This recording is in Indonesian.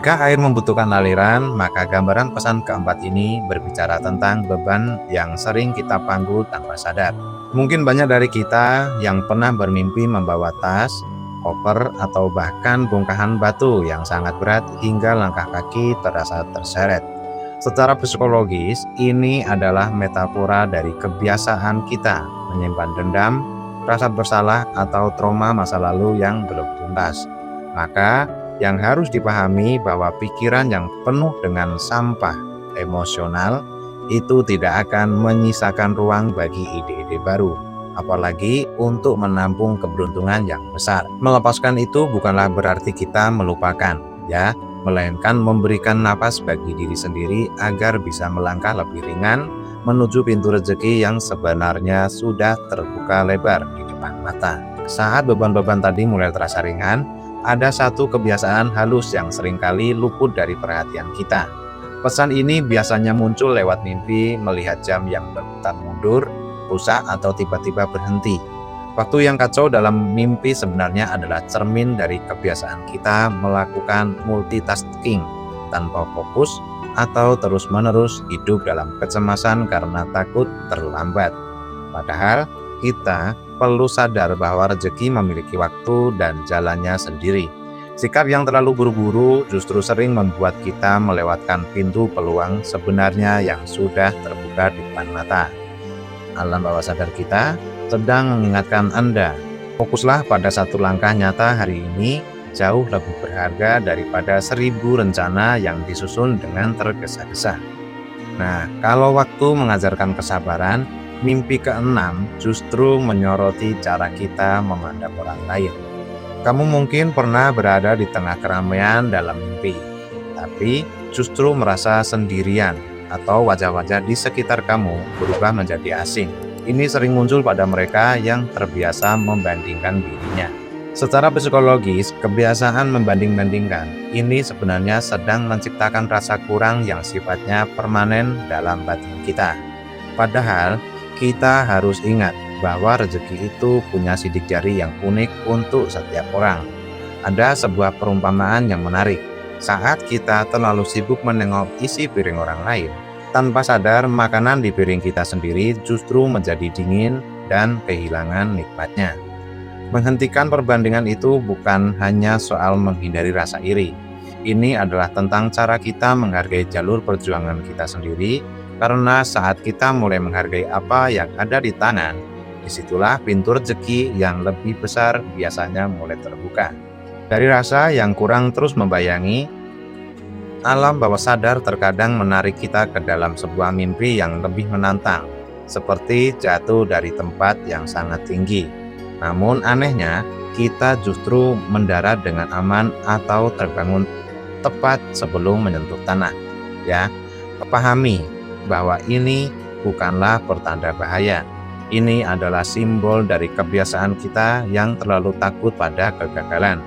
Jika air membutuhkan aliran, maka gambaran pesan keempat ini berbicara tentang beban yang sering kita panggul tanpa sadar. Mungkin banyak dari kita yang pernah bermimpi membawa tas, koper, atau bahkan bongkahan batu yang sangat berat hingga langkah kaki terasa terseret. Secara psikologis, ini adalah metafora dari kebiasaan kita menyimpan dendam, rasa bersalah, atau trauma masa lalu yang belum tuntas. Maka, yang harus dipahami bahwa pikiran yang penuh dengan sampah emosional itu tidak akan menyisakan ruang bagi ide-ide baru, apalagi untuk menampung keberuntungan yang besar. Melepaskan itu bukanlah berarti kita melupakan, ya, melainkan memberikan napas bagi diri sendiri agar bisa melangkah lebih ringan menuju pintu rezeki yang sebenarnya sudah terbuka lebar di depan mata. Saat beban-beban tadi mulai terasa ringan, ada satu kebiasaan halus yang seringkali luput dari perhatian kita. Pesan ini biasanya muncul lewat mimpi, melihat jam yang berputar mundur, rusak, atau tiba-tiba berhenti. Waktu yang kacau dalam mimpi sebenarnya adalah cermin dari kebiasaan kita melakukan multitasking tanpa fokus atau terus-menerus hidup dalam kecemasan karena takut terlambat. Padahal kita perlu sadar bahwa rezeki memiliki waktu dan jalannya sendiri. Sikap yang terlalu buru-buru justru sering membuat kita melewatkan pintu peluang sebenarnya yang sudah terbuka di depan mata. Alam bawah sadar kita sedang mengingatkan Anda, fokuslah pada satu langkah nyata hari ini, jauh lebih berharga daripada 1000 rencana yang disusun dengan tergesa-gesa. Nah, kalau waktu mengajarkan kesabaran, mimpi keenam justru menyoroti cara kita memandang orang lain. Kamu mungkin pernah berada di tengah keramaian dalam mimpi, tapi justru merasa sendirian atau wajah-wajah di sekitar kamu berubah menjadi asing. Ini sering muncul pada mereka yang terbiasa membandingkan dirinya. Secara psikologis, kebiasaan membanding-bandingkan ini sebenarnya sedang menciptakan rasa kurang yang sifatnya permanen dalam batin kita. Padahal, kita harus ingat bahwa rezeki itu punya sidik jari yang unik untuk setiap orang. Ada sebuah perumpamaan yang menarik. Saat kita terlalu sibuk menengok isi piring orang lain, tanpa sadar makanan di piring kita sendiri justru menjadi dingin dan kehilangan nikmatnya. Menghentikan perbandingan itu bukan hanya soal menghindari rasa iri. Ini adalah tentang cara kita menghargai jalur perjuangan kita sendiri. Karena saat kita mulai menghargai apa yang ada di tangan, disitulah pintu rezeki yang lebih besar biasanya mulai terbuka. Dari rasa yang kurang terus membayangi, alam bawah sadar terkadang menarik kita ke dalam sebuah mimpi yang lebih menantang, seperti jatuh dari tempat yang sangat tinggi. Namun anehnya, kita justru mendarat dengan aman atau terbangun tepat sebelum menyentuh tanah. Ya, pahami bahwa ini bukanlah pertanda bahaya. Ini adalah simbol dari kebiasaan kita yang terlalu takut pada kegagalan.